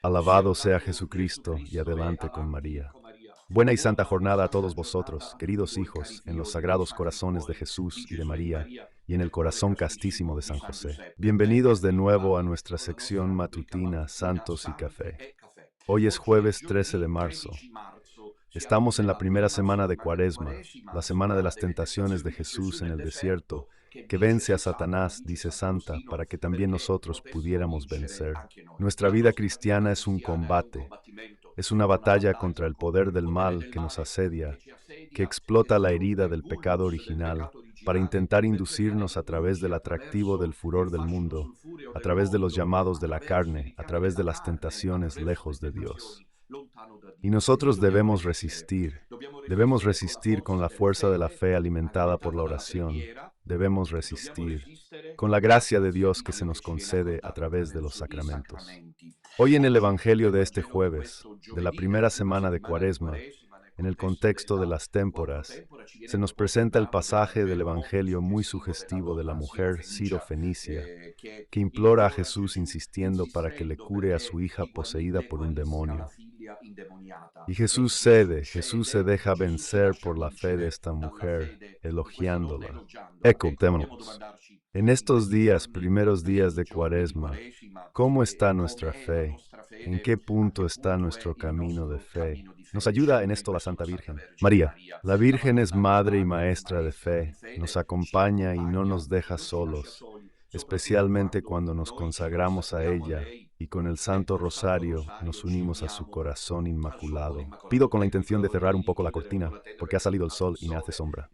Alabado sea Jesucristo y adelante con María. Buena y santa jornada a todos vosotros, queridos hijos, en los sagrados corazones de Jesús y de María, y en el corazón castísimo de San José. Bienvenidos de nuevo a nuestra sección matutina Santos y Café. Hoy es jueves 13 de marzo. Estamos en la primera semana de Cuaresma, la semana de las tentaciones de Jesús en el desierto, que vence a Satanás, dice Santa, para que también nosotros pudiéramos vencer. Nuestra vida cristiana es un combate, es una batalla contra el poder del mal que nos asedia, que explota la herida del pecado original para intentar inducirnos a través del atractivo del furor del mundo, a través de los llamados de la carne, a través de las tentaciones lejos de Dios. Y nosotros debemos resistir con la fuerza de la fe alimentada por la oración, debemos resistir con la gracia de Dios que se nos concede a través de los sacramentos. Hoy en el Evangelio de este jueves, de la primera semana de Cuaresma, en el contexto de las témporas, se nos presenta el pasaje del Evangelio muy sugestivo de la mujer Ciro-Fenicia, que implora a Jesús insistiendo para que le cure a su hija poseída por un demonio. Y Jesús se deja vencer por la fe de esta mujer, elogiándola. Escuchémonos. En estos días, primeros días de Cuaresma, ¿cómo está nuestra fe? ¿En qué punto está nuestro camino de fe? Nos ayuda en esto la Santa Virgen. María, la Virgen es madre y maestra de fe, nos acompaña y no nos deja solos, especialmente cuando nos consagramos a ella y con el Santo Rosario nos unimos a su corazón inmaculado. Pido con la intención de cerrar un poco la cortina, porque ha salido el sol y me hace sombra.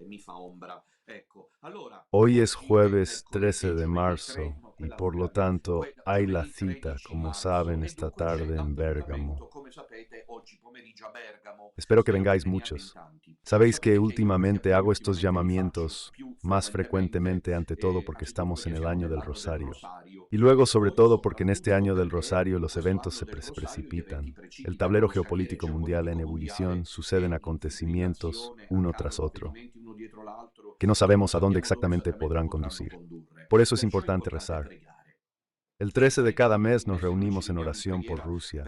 Hoy es jueves 13 de marzo y por lo tanto hay la cita, como saben, esta tarde en Bérgamo. Espero que vengáis muchos. Sabéis que últimamente hago estos llamamientos más frecuentemente, ante todo porque estamos en el año del Rosario. Y luego, sobre todo, porque en este año del Rosario los eventos se precipitan. El tablero geopolítico mundial en ebullición, suceden acontecimientos uno tras otro, que no sabemos a dónde exactamente podrán conducir. Por eso es importante rezar. El 13 de cada mes nos reunimos en oración por Rusia,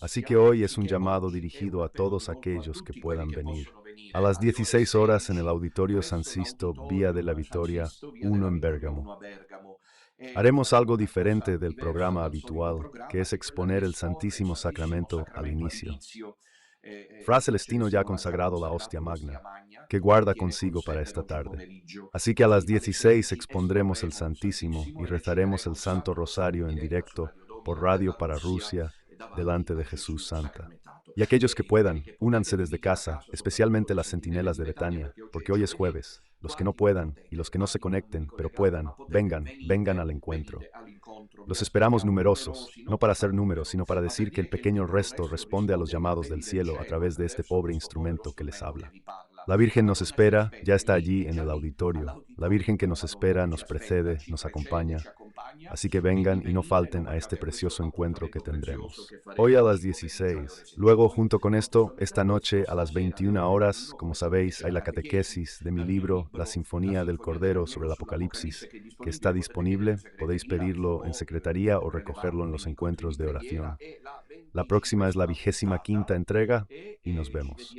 así que hoy es un llamado dirigido a todos aquellos que puedan venir. A las 16 horas en el Auditorio San Sisto, Vía de la Victoria, 1 en Bérgamo. Haremos algo diferente del programa habitual, que es exponer el Santísimo Sacramento al inicio. Fra Celestino ya ha consagrado la hostia magna, que guarda consigo para esta tarde. Así que a las 16 expondremos el Santísimo y rezaremos el Santo Rosario en directo por radio para Rusia, delante de Jesús Santa. Y aquellos que puedan, únanse desde casa, especialmente las centinelas de Betania, porque hoy es jueves. Los que no puedan y los que no se conecten, pero puedan, vengan al encuentro. Los esperamos numerosos, no para ser números, sino para decir que el pequeño resto responde a los llamados del cielo a través de este pobre instrumento que les habla. La Virgen nos espera, ya está allí en el auditorio. La Virgen que nos espera, nos precede, nos acompaña. Así que vengan y no falten a este precioso encuentro que tendremos. Hoy a las 16. Luego, junto con esto, esta noche a las 21 horas, como sabéis, hay la catequesis de mi libro, La Sinfonía del Cordero sobre el Apocalipsis, que está disponible. Podéis pedirlo en secretaría o recogerlo en los encuentros de oración. La próxima es la 25ª entrega y nos vemos.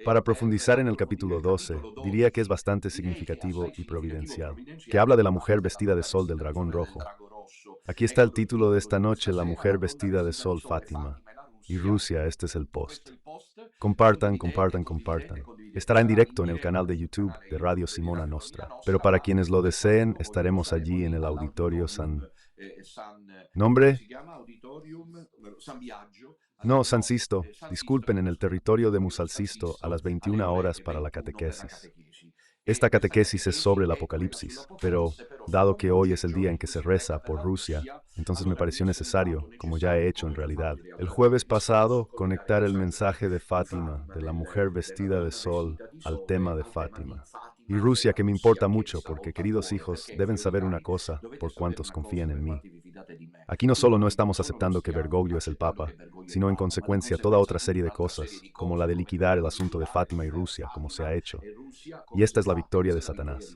Para profundizar en el capítulo 12, diría que es bastante significativo y providencial, que habla de la mujer vestida de sol del dragón rojo. Aquí está el título de esta noche, La mujer vestida de sol Fátima. Y Rusia, este es el post. Compartan. Estará en directo en el canal de YouTube de Radio Simona Nostra. Pero para quienes lo deseen, estaremos allí en el Auditorio San... ¿Nombre? No, San Sisto. Disculpen, en el territorio de Musalsisto a las 21 horas para la catequesis. Esta catequesis es sobre el Apocalipsis, pero dado que hoy es el día en que se reza por Rusia, entonces me pareció necesario, como ya he hecho en realidad, el jueves pasado, conectar el mensaje de Fátima, de la mujer vestida de sol, al tema de Fátima. Y Rusia, que me importa mucho, porque, queridos hijos, deben saber una cosa, por cuantos confían en mí. Aquí no solo no estamos aceptando que Bergoglio es el Papa, sino en consecuencia toda otra serie de cosas, como la de liquidar el asunto de Fátima y Rusia, como se ha hecho. Y esta es la victoria de Satanás.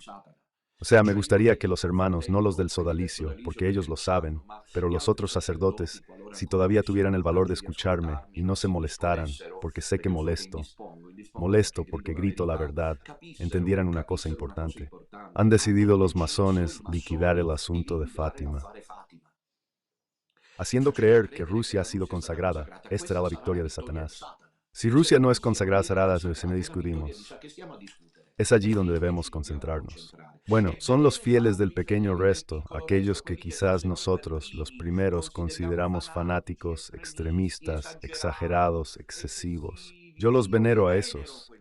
O sea, me gustaría que los hermanos, no los del sodalicio, porque ellos lo saben, pero los otros sacerdotes, si todavía tuvieran el valor de escucharme y no se molestaran, porque sé que molesto porque grito la verdad, entendieran una cosa importante. Han decidido los masones liquidar el asunto de Fátima, haciendo creer que Rusia ha sido consagrada. Esta era la victoria de Satanás. Si Rusia no es consagrada, se me discutimos. Es allí donde debemos concentrarnos. Bueno, son los fieles del pequeño resto, aquellos que quizás nosotros, los primeros, consideramos fanáticos, extremistas, exagerados, excesivos. Yo los venero a esos.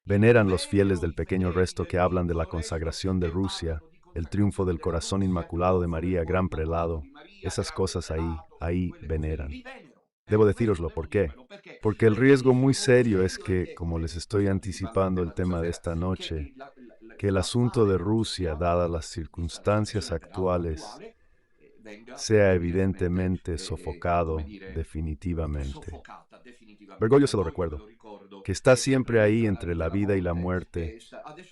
Veneran los fieles del pequeño resto que hablan de la consagración de Rusia, el triunfo del corazón inmaculado de María, gran prelado. Esas cosas ahí veneran. Debo decíroslo, ¿por qué? Porque el riesgo muy serio es que, como les estoy anticipando el tema de esta noche, que el asunto de Rusia, dadas las circunstancias actuales, sea evidentemente sofocado definitivamente. Bergoglio se lo recuerdo, que está siempre ahí entre la vida y la muerte.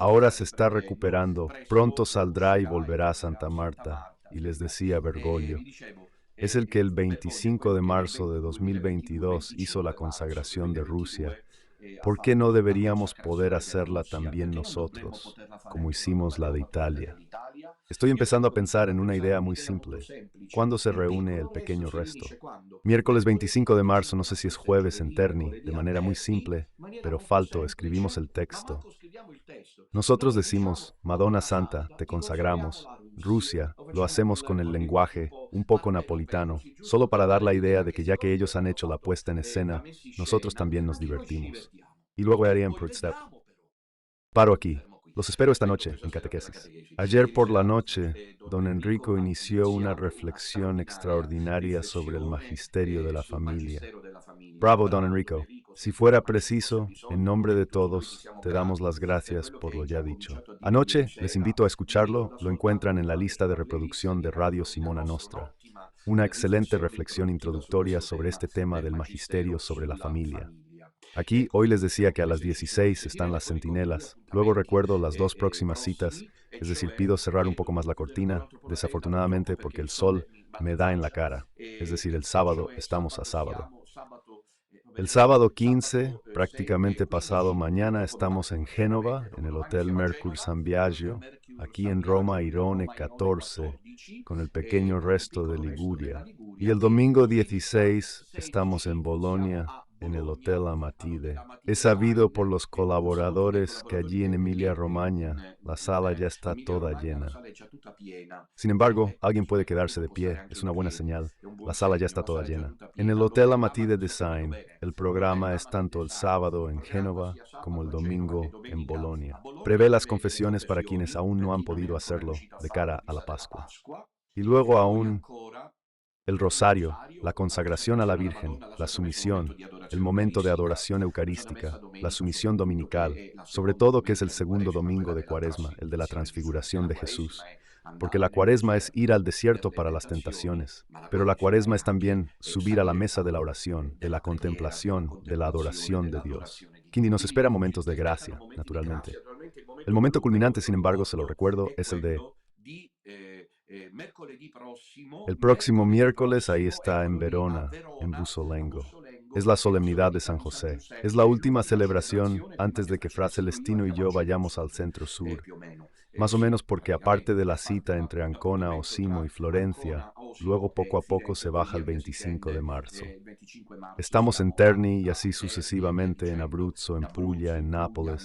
Ahora se está recuperando, pronto saldrá y volverá a Santa Marta. Y les decía Bergoglio, es el que el 25 de marzo de 2022 hizo la consagración de Rusia. ¿Por qué no deberíamos poder hacerla también nosotros, como hicimos la de Italia? Estoy empezando a pensar en una idea muy simple. ¿Cuándo se reúne el pequeño resto? Miércoles 25 de marzo, no sé si es jueves en Terni, de manera muy simple, pero falto, escribimos el texto. Nosotros decimos, Madonna Santa, te consagramos. Rusia, lo hacemos con el lenguaje, un poco napolitano, solo para dar la idea de que ya que ellos han hecho la puesta en escena, nosotros también nos divertimos. Y luego haría en Step. Paro aquí. Los espero esta noche en catequesis. Ayer por la noche, don Enrico inició una reflexión extraordinaria sobre el magisterio de la familia. Bravo, don Enrico. Si fuera preciso, en nombre de todos, te damos las gracias por lo ya dicho. Anoche, les invito a escucharlo, lo encuentran en la lista de reproducción de Radio Simona Nostra. Una excelente reflexión introductoria sobre este tema del magisterio sobre la familia. Aquí, hoy les decía que a las 16 están las centinelas. Luego recuerdo las dos próximas citas, es decir, pido cerrar un poco más la cortina, desafortunadamente porque el sol me da en la cara. Es decir, el sábado estamos a sábado. El sábado 15, prácticamente pasado mañana, estamos en Génova, en el Hotel Mercure San Biagio, aquí en Roma, Irone 14, con el pequeño resto de Liguria. Y el domingo 16 estamos en Bolonia, en el Hotel Amatide. He sabido por los colaboradores que allí en Emilia-Romagna la sala ya está toda llena. Sin embargo, alguien puede quedarse de pie, es una buena señal. La sala ya está toda llena. En el Hotel Amatide Design, el programa es tanto el sábado en Génova como el domingo en Bolonia. Prevé las confesiones para quienes aún no han podido hacerlo de cara a la Pascua. Y luego aún el rosario, la consagración a la Virgen, la sumisión, el momento de adoración eucarística, la sumisión dominical, sobre todo que es el segundo domingo de Cuaresma, el de la transfiguración de Jesús. Porque la Cuaresma es ir al desierto para las tentaciones, pero la Cuaresma es también subir a la mesa de la oración, de la contemplación, de la adoración de Dios. Quindi nos espera momentos de gracia, naturalmente. El momento culminante, sin embargo, se lo recuerdo, es el de el próximo miércoles. Ahí está en Verona, en Busolengo. Es la solemnidad de San José. Es la última celebración antes de que Fra Celestino y yo vayamos al centro sur. Más o menos porque aparte de la cita entre Ancona, Osimo y Florencia, luego poco a poco se baja el 25 de marzo. Estamos en Terni y así successivamente en Abruzzo, en Puglia, en Nápoles.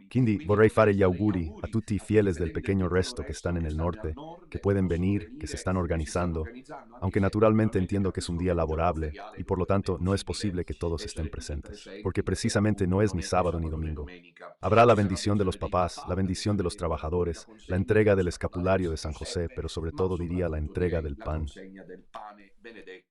Quindi vorrei fare gli auguri a tutti i fieles del pequeño resto que están en el norte, que pueden venir, que se están organizando, aunque naturalmente entiendo que es un día laborable y por lo tanto no es posible que todos estén presentes, porque precisamente no es ni sábado ni domingo. Habrá la bendición de los papás, la bendición de los trabajadores, la entrega del escapulario de San José, pero sobre todo diría la entrega del pan.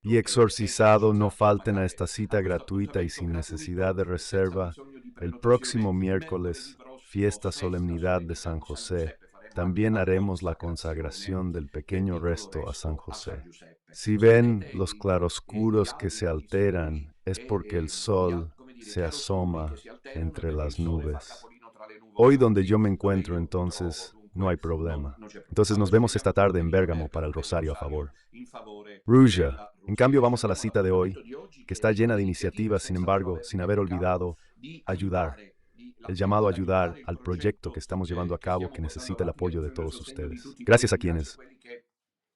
Y exorcizado, no falten a esta cita gratuita y sin necesidad de reserva el próximo miércoles, fiesta solemnidad de San José. También haremos la consagración del pequeño resto a San José. Si ven los claroscuros que se alteran, es porque el sol se asoma entre las nubes. Hoy donde yo me encuentro entonces, no hay problema. Entonces nos vemos esta tarde en Bérgamo para el rosario a favor. Ruja. En cambio, vamos a la cita de hoy, que está llena de iniciativas, sin embargo, sin haber olvidado ayudar. El llamado a ayudar al proyecto que estamos llevando a cabo que necesita el apoyo de todos ustedes. Gracias a quienes,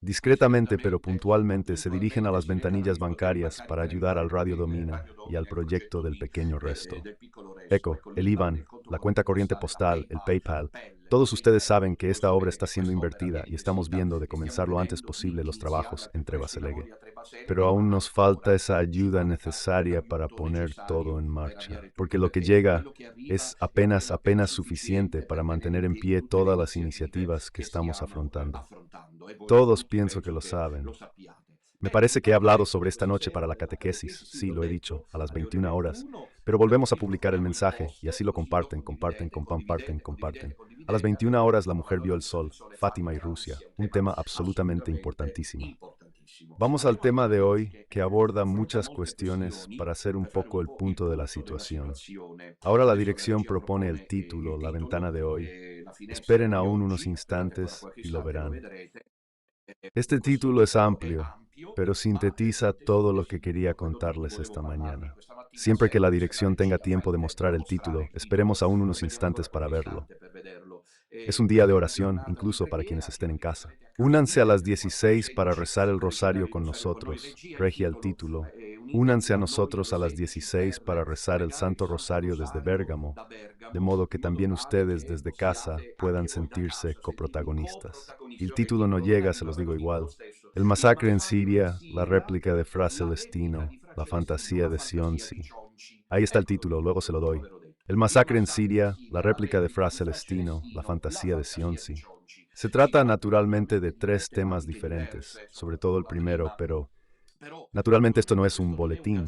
discretamente pero puntualmente, se dirigen a las ventanillas bancarias para ayudar al Radio Domina y al proyecto del pequeño resto. ECO, el IBAN, la cuenta corriente postal, el PayPal. Todos ustedes saben que esta obra está siendo invertida y estamos viendo de comenzar lo antes posible los trabajos en Trebaselegue. Pero aún nos falta esa ayuda necesaria para poner todo en marcha, porque lo que llega es apenas suficiente para mantener en pie todas las iniciativas que estamos afrontando. Todos pienso que lo saben. Me parece que he hablado sobre esta noche para la catequesis, sí, lo he dicho, a las 21 horas, pero volvemos a publicar el mensaje y así lo comparten. A las 21 horas la mujer vio el sol, Fátima y Rusia, un tema absolutamente importantísimo. Vamos al tema de hoy, que aborda muchas cuestiones para hacer un poco el punto de la situación. Ahora la dirección propone el título, la ventana de hoy. Esperen aún unos instantes y lo verán. Este título es amplio, pero sintetiza todo lo que quería contarles esta mañana. Siempre que la dirección tenga tiempo de mostrar el título, esperemos aún unos instantes para verlo. Es un día de oración, incluso para quienes estén en casa. Únanse a las 16 para rezar el rosario con nosotros. Regia el título. Únanse a nosotros a las 16 para rezar el Santo Rosario desde Bérgamo, de modo que también ustedes desde casa puedan sentirse coprotagonistas. El título no llega, se los digo igual. El masacre en Siria, la réplica de Fra Celestino, la fantasía de Sionsi. Ahí está el título, luego se lo doy. El masacre en Siria, la réplica de Fra Celestino, la fantasía de Sionsi. Se trata naturalmente de tres temas diferentes, sobre todo el primero, pero naturalmente esto no es un boletín.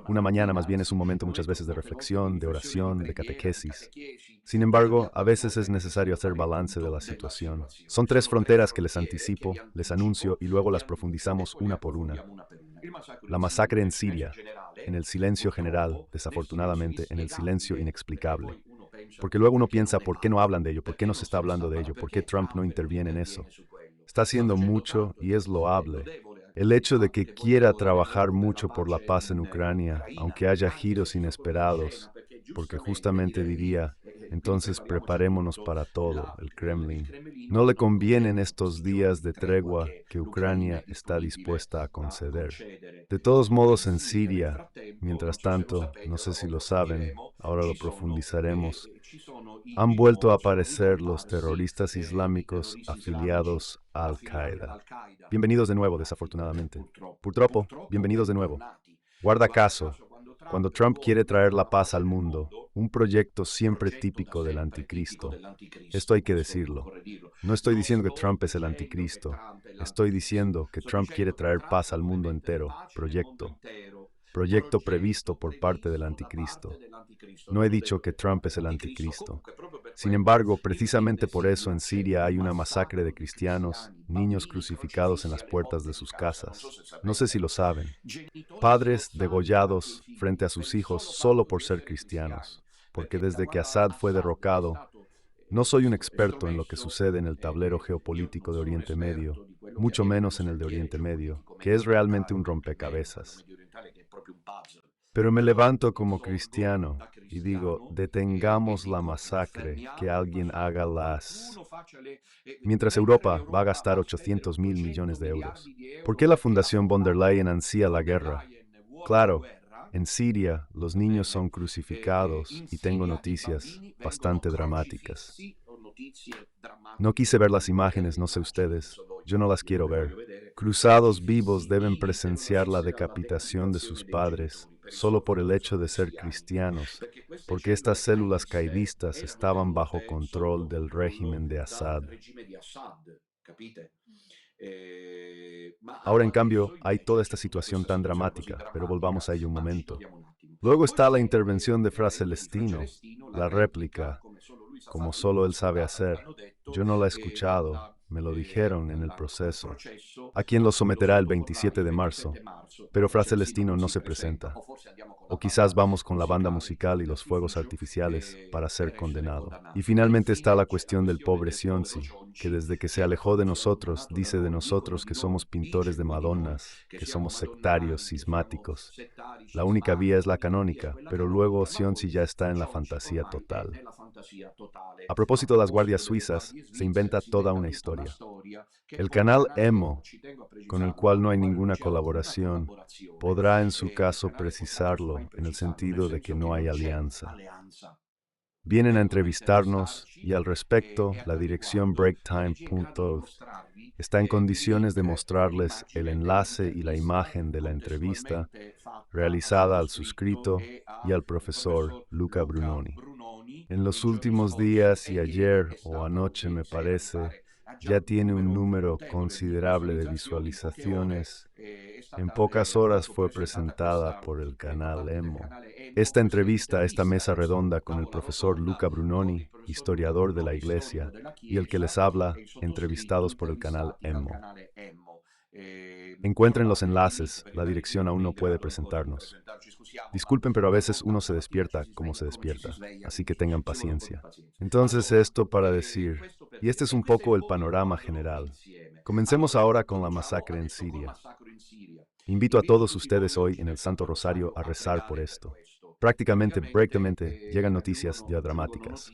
Una mañana más bien es un momento muchas veces de reflexión, de oración, de catequesis. Sin embargo, a veces es necesario hacer balance de la situación. Son tres fronteras que les anticipo, les anuncio y luego las profundizamos una por una. La masacre en Siria, en el silencio general, desafortunadamente, en el silencio inexplicable. Porque luego uno piensa, ¿por qué no hablan de ello? ¿Por qué no se está hablando de ello? ¿Por qué Trump no interviene en eso? Está haciendo mucho y es loable. El hecho de que quiera trabajar mucho por la paz en Ucrania, aunque haya giros inesperados, porque justamente diría, entonces preparémonos para todo, el Kremlin. No le conviene en estos días de tregua que Ucrania está dispuesta a conceder. De todos modos, en Siria, mientras tanto, no sé si lo saben, ahora lo profundizaremos, han vuelto a aparecer los terroristas islámicos afiliados a Al-Qaeda. Bienvenidos de nuevo, desafortunadamente. Purtroppo, bienvenidos de nuevo. Guarda caso, cuando Trump quiere traer la paz al mundo, un proyecto siempre típico del anticristo. Esto hay que decirlo. No estoy diciendo que Trump es el anticristo. Estoy diciendo que Trump quiere traer paz al mundo entero. Proyecto previsto por parte del anticristo. No he dicho que Trump es el anticristo. Sin embargo, precisamente por eso en Siria hay una masacre de cristianos, niños crucificados en las puertas de sus casas. No sé si lo saben. Padres degollados frente a sus hijos solo por ser cristianos. Porque desde que Assad fue derrocado, no soy un experto en lo que sucede en el tablero geopolítico de Oriente Medio, mucho menos en el de Oriente Medio, que es realmente un rompecabezas. Pero me levanto como cristiano y digo, detengamos la masacre, que alguien haga las... Mientras Europa va a gastar 800.000 millones de euros. ¿Por qué la Fundación von der Leyen ansía la guerra? Claro, en Siria los niños son crucificados y tengo noticias bastante dramáticas. No quise ver las imágenes, no sé ustedes, yo no las quiero ver. Cruzados vivos deben presenciar la decapitación de sus padres solo por el hecho de ser cristianos, porque estas células caidistas estaban bajo control del régimen de Assad. Ahora, en cambio, hay toda esta situación tan dramática, pero volvamos a ello un momento. Luego está la intervención de Fra Celestino, la réplica, como solo él sabe hacer. Yo no la he escuchado, me lo dijeron en el proceso, a quien lo someterá el 27 de marzo, pero Fra Celestino no se presenta. O quizás vamos con la banda musical y los fuegos artificiales para ser condenado. Y finalmente está la cuestión del pobre Sionzi, que desde que se alejó de nosotros dice de nosotros que somos pintores de Madonnas, que somos sectarios, cismáticos. La única vía es la canónica, pero luego Sionzi ya está en la fantasía total. A propósito de las guardias suizas, se inventa toda una historia. El canal Emo, con el cual no hay ninguna colaboración, podrá en su caso precisarlo en el sentido de que no hay alianza. Vienen a entrevistarnos y al respecto, la dirección breaktime.org está en condiciones de mostrarles el enlace y la imagen de la entrevista realizada al suscrito y al profesor Luca Brunoni. En los últimos días y ayer o anoche me parece, ya tiene un número considerable de visualizaciones. En pocas horas fue presentada por el canal Emo. Esta entrevista, esta mesa redonda con el profesor Luca Brunoni, historiador de la Iglesia, y el que les habla, entrevistados por el canal Emo. Encuentren los enlaces, la dirección aún no puede presentarnos. Disculpen, pero a veces uno se despierta como se despierta, así que tengan paciencia. Entonces esto para decir, y este es un poco el panorama general. Comencemos ahora con la masacre en Siria. Invito a todos ustedes hoy en el Santo Rosario a rezar por esto. Prácticamente llegan noticias ya dramáticas.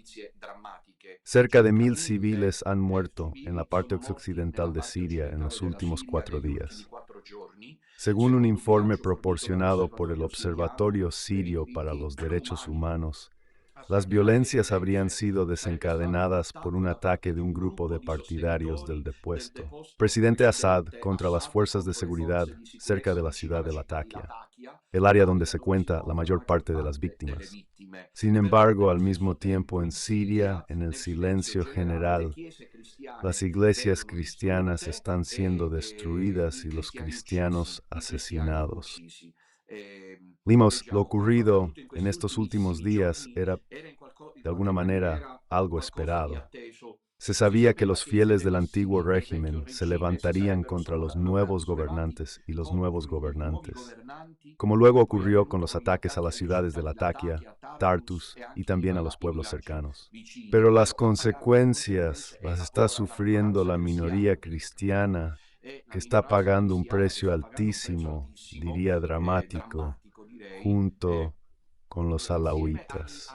Cerca de 1.000 civiles han muerto en la parte occidental de Siria en los últimos 4 días. Según un informe proporcionado por el Observatorio Sirio para los Derechos Humanos, las violencias habrían sido desencadenadas por un ataque de un grupo de partidarios del depuesto presidente Assad contra las fuerzas de seguridad cerca de la ciudad de Latakia, el área donde se cuenta la mayor parte de las víctimas. Sin embargo, al mismo tiempo en Siria, en el silencio general, las iglesias cristianas están siendo destruidas y los cristianos asesinados. Vimos lo ocurrido en estos últimos días era, de alguna manera, algo esperado. Se sabía que los fieles del antiguo régimen se levantarían contra los nuevos gobernantes y los nuevos gobernantes, como luego ocurrió con los ataques a las ciudades de Latakia, Tartus y también a los pueblos cercanos. Pero las consecuencias las está sufriendo la minoría cristiana que está pagando un precio altísimo, diría dramático, junto con los alawitas.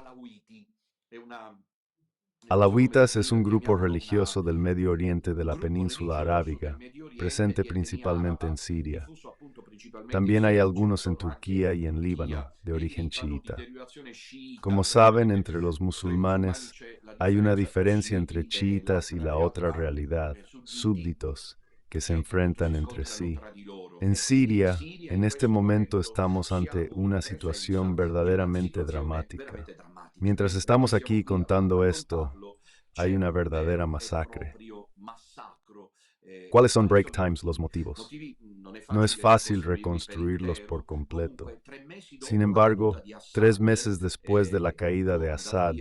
Alawitas es un grupo religioso del Medio Oriente de la península arábiga, presente principalmente en Siria. También hay algunos en Turquía y en Líbano, de origen chiita. Como saben, entre los musulmanes hay una diferencia entre chiitas y la otra realidad, súbditos, que se enfrentan entre sí. En Siria, en este momento estamos ante una situación verdaderamente dramática. Mientras estamos aquí contando esto, hay una verdadera masacre. ¿Cuáles son break times los motivos? No es fácil reconstruirlos por completo. Sin embargo, 3 meses después de la caída de Assad,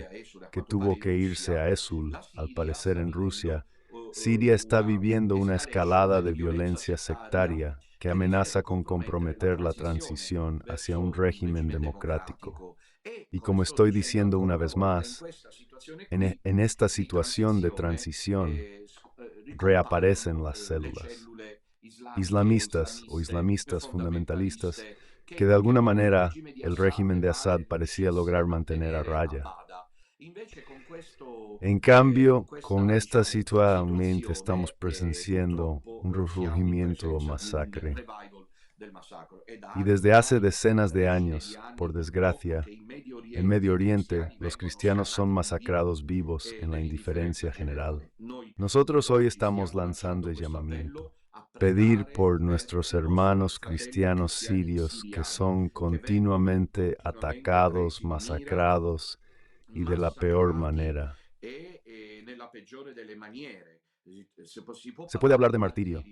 que tuvo que irse a Esul, al parecer en Rusia, Siria está viviendo una escalada de violencia sectaria que amenaza con comprometer la transición hacia un régimen democrático. Y como estoy diciendo una vez más, en esta situación de transición reaparecen las células islamistas o islamistas fundamentalistas que de alguna manera el régimen de Assad parecía lograr mantener a raya. En cambio, con esta situación estamos presenciando un resurgimiento o masacre. Y desde hace decenas de años, por desgracia, en Medio Oriente los cristianos son masacrados vivos en la indiferencia general. Nosotros hoy estamos lanzando el llamamiento. Pedir por nuestros hermanos cristianos sirios que son continuamente atacados, masacrados y de la peor manera. ¿Se puede hablar de martirio?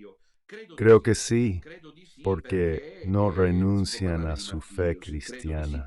Creo que sí, porque no renuncian a su fe cristiana.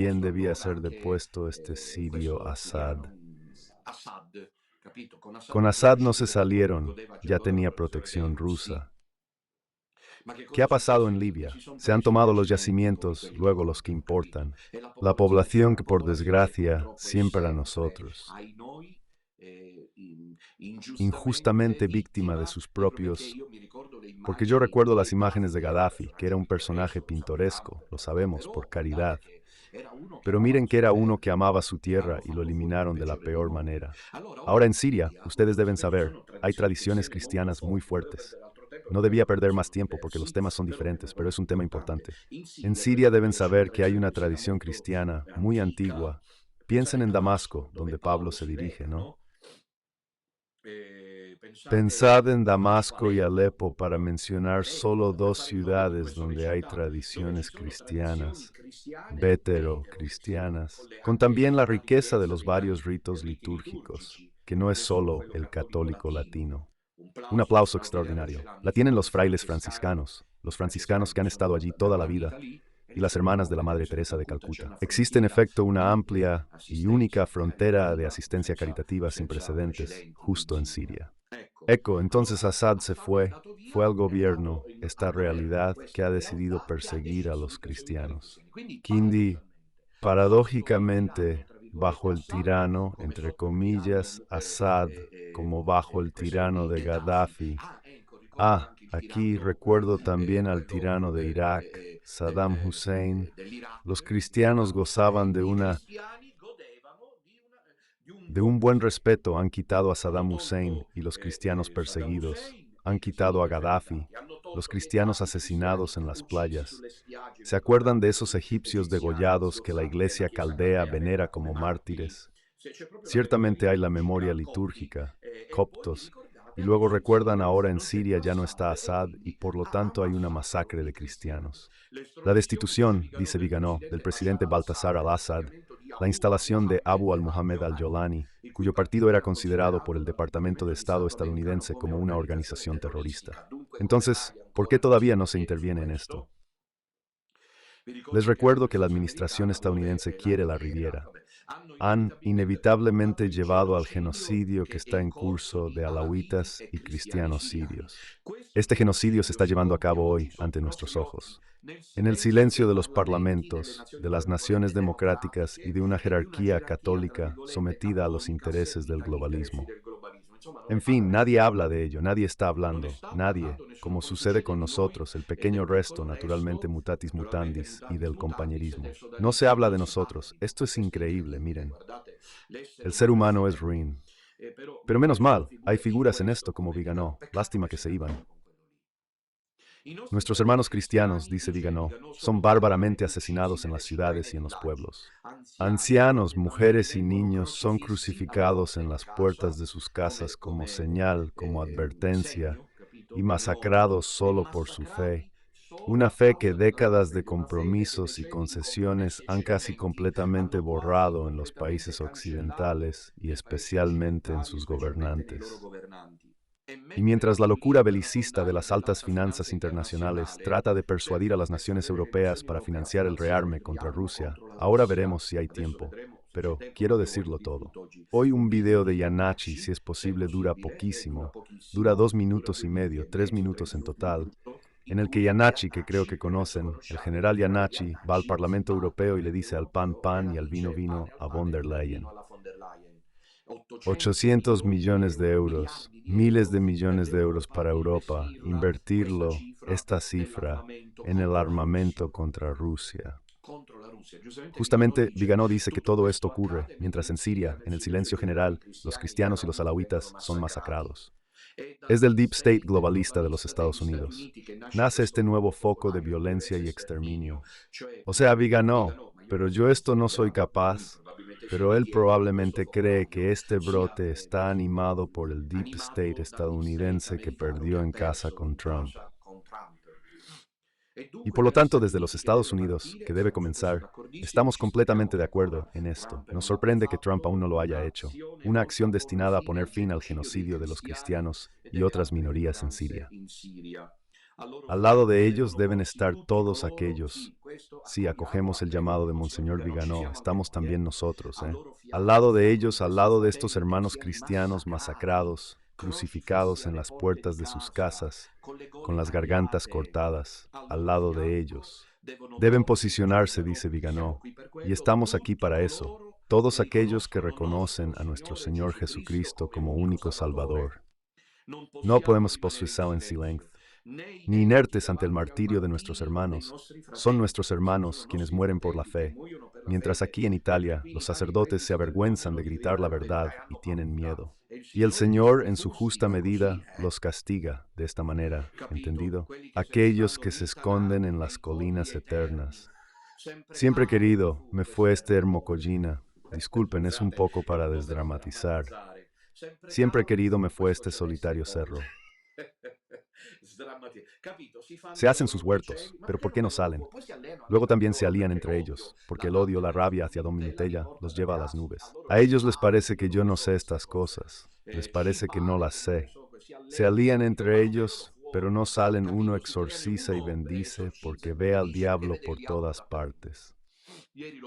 Bien posto debía allora ser che depuesto este sirio questo Assad. era Assad, capito? Con Assad Con non era Assad no se uscito perché comunque salieron, godeva già ya allora tenía della protezione dei protección russi. rusa. Ma che ¿Qué cosa ha è pasado successo? en Niente, si Libia? sono Se han persi gli tomado los yacimenti come yacimientos, quelli luego los loro, que capito? importan. E la La popolazione, che è población una que por popolazione che desgracia purtroppo è siempre a sempre nosotros, ai noi ingiustamente injustamente víctima de vittima, sus proprio perché propios. io mi ricordo le Porque yo immagini recuerdo las di imágenes de Gaddafi, era un Gaddafi, que era personaggio un personaje pittoresco, lo sappiamo pintoresco, per lo carità, sabemos, però por guardate caridad. che era uno che Pero amava miren la que sua era uno que terra amaba su e tierra l'hanno y lo fatto fuori nel eliminaron de la peggiore dei peor modi. manera. Allora ora Ahora en in Siria, Siria, ustedes molto deben spesso ci saber, sono hay tradizioni tradiciones cristiane molto cristianas muy forti, non voglio fuertes. perdere altro tempo No debía perder más tiempo porque los temas son diferentes, pero es un tema importante. En Siria deben saber que hay una tradición cristiana muy antigua. Piensen en Damasco, donde Pablo se dirige, ¿no? Pensad en Damasco y Alepo para mencionar solo dos ciudades donde hay tradiciones cristianas, vetero-cristianas, con también la riqueza de los varios ritos litúrgicos, que no es solo el católico latino. Un aplauso extraordinario. La tienen los franciscanos que han estado allí toda la vida, y las hermanas de la Madre Teresa de Calcuta. Existe en efecto una amplia y única frontera de asistencia caritativa sin precedentes justo en Siria. Entonces Assad se fue al gobierno, esta realidad que ha decidido perseguir a los cristianos. Kindi, paradójicamente, bajo el tirano, entre comillas, Assad, como bajo el tirano de Gaddafi. Aquí recuerdo también al tirano de Irak, Saddam Hussein. Los cristianos gozaban de un buen respeto. Han quitado a Saddam Hussein y los cristianos perseguidos. Han quitado a Gaddafi, los cristianos asesinados en las playas. ¿Se acuerdan de esos egipcios degollados que la iglesia caldea venera como mártires? Ciertamente hay la memoria litúrgica, coptos, y luego recuerdan ahora en Siria ya no está Assad y por lo tanto hay una masacre de cristianos. La destitución, dice Viganò, del presidente Baltasar al-Assad, la instalación de Abu al-Muhammad al-Jolani, cuyo partido era considerado por el Departamento de Estado estadounidense como una organización terrorista. Entonces, ¿por qué todavía no se interviene en esto? Les recuerdo que la administración estadounidense quiere la Riviera. Han inevitablemente llevado al genocidio que está en curso de alawitas y cristianos sirios. Este genocidio se está llevando a cabo hoy ante nuestros ojos. En el silencio de los parlamentos, de las naciones democráticas y de una jerarquía católica sometida a los intereses del globalismo. En fin, nadie habla de ello, nadie está hablando, nadie, como sucede con nosotros, el pequeño resto, naturalmente mutatis mutandis, y del compañerismo. No se habla de nosotros, esto es increíble, miren. El ser humano es ruin. Pero menos mal, hay figuras en esto como Viganò, lástima que se iban. Nuestros hermanos cristianos, dice Viganò, son bárbaramente asesinados en las ciudades y en los pueblos. Ancianos, mujeres y niños son crucificados en las puertas de sus casas como señal, como advertencia, y masacrados solo por su fe. Una fe que décadas de compromisos y concesiones han casi completamente borrado en los países occidentales y especialmente en sus gobernantes. Y mientras la locura belicista de las altas finanzas internacionales trata de persuadir a las naciones europeas para financiar el rearme contra Rusia, ahora veremos si hay tiempo. Pero quiero decirlo todo. Hoy un video de Yanachi, si es posible, dura poquísimo. Dura 2 minutos y medio, 3 minutos en total, en el que Yanachi, que creo que conocen, el general Yanachi, va al Parlamento Europeo y le dice al pan pan y al vino vino a von der Leyen. 800 millones de euros, miles de millones de euros para Europa, invertirlo, esta cifra, en el armamento contra Rusia. Justamente, Viganò dice que todo esto ocurre mientras en Siria, en el silencio general, los cristianos y los alawitas son masacrados. Es del Deep State globalista de los Estados Unidos. Nace este nuevo foco de violencia y exterminio. O sea, Viganò, pero yo esto no soy capaz. Pero él probablemente cree que este brote está animado por el Deep State estadounidense que perdió en casa con Trump. Y por lo tanto, desde los Estados Unidos, que debe comenzar, estamos completamente de acuerdo en esto. Nos sorprende que Trump aún no lo haya hecho. Una acción destinada a poner fin al genocidio de los cristianos y otras minorías en Siria. Al lado de ellos deben estar todos aquellos. Si acogemos el llamado de Monseñor Viganò, estamos también nosotros, Al lado de ellos, al lado de estos hermanos cristianos masacrados, crucificados en las puertas de sus casas, con las gargantas cortadas, al lado de ellos. Deben posicionarse, dice Viganò, y estamos aquí para eso, todos aquellos que reconocen a nuestro Señor Jesucristo como único Salvador. No podemos posar en silencio, ni inertes ante el martirio de nuestros hermanos. Son nuestros hermanos quienes mueren por la fe, mientras aquí en Italia los sacerdotes se avergüenzan de gritar la verdad y tienen miedo. Y el Señor, en su justa medida, los castiga de esta manera, ¿entendido? Aquellos que se esconden en las colinas eternas. Siempre querido, me fue este Hermocollina. Disculpen, es un poco para desdramatizar. Siempre querido me fue este solitario cerro. Se hacen sus huertos, pero ¿por qué no salen? Luego también se alían entre ellos, porque el odio, la rabia hacia Don Minutella los lleva a las nubes. A ellos les parece que yo no sé estas cosas, les parece que no las sé. Se alían entre ellos, pero no salen. Uno exorciza y bendice porque ve al diablo por todas partes.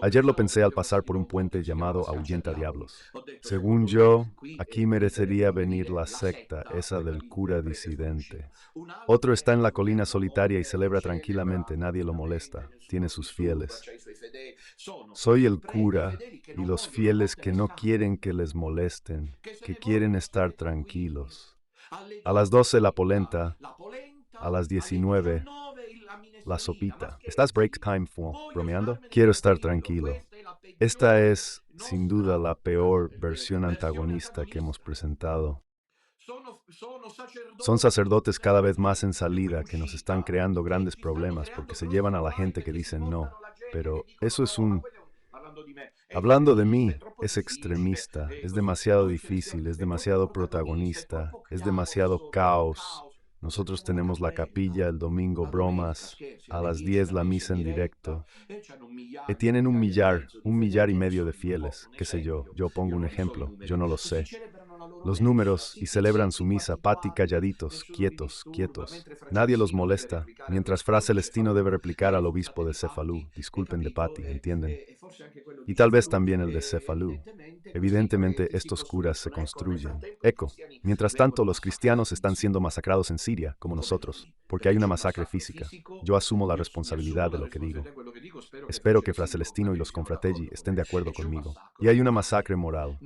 Ayer lo pensé al pasar por un puente llamado Ahuyenta Diablos. Según yo, aquí merecería venir la secta, esa del cura disidente. Otro está en la colina solitaria y celebra tranquilamente, nadie lo molesta, tiene sus fieles. Soy el cura y los fieles que no quieren que les molesten, que quieren estar tranquilos. A las 12 la polenta, a las 19 la sopita. ¿Estás break time, bromeando? Quiero estar tranquilo. Esta es, sin duda, la peor versión antagonista que hemos presentado. Son sacerdotes cada vez más en salida que nos están creando grandes problemas porque se llevan a la gente que dicen no. Pero eso es un... Hablando de mí, es extremista, es demasiado difícil, es demasiado protagonista, es demasiado caos. Nosotros tenemos la capilla el domingo, bromas, a las 10 la misa en directo. Y tienen 1,5 millar de fieles, qué sé yo pongo un ejemplo, yo no lo sé. Los números y celebran su misa, Patti calladitos, quietos, quietos. Nadie los molesta, mientras Fra Celestino debe replicar al obispo de Cefalú, disculpen de Patti, ¿entienden? Y tal vez también el de Cefalú. Evidentemente estos curas se construyen. Eco, mientras tanto los cristianos están siendo masacrados en Siria, como nosotros, porque hay una masacre física. Yo asumo la responsabilidad de lo que digo. Espero que Fra Celestino y los confratelli estén de acuerdo conmigo. Y hay una masacre moral.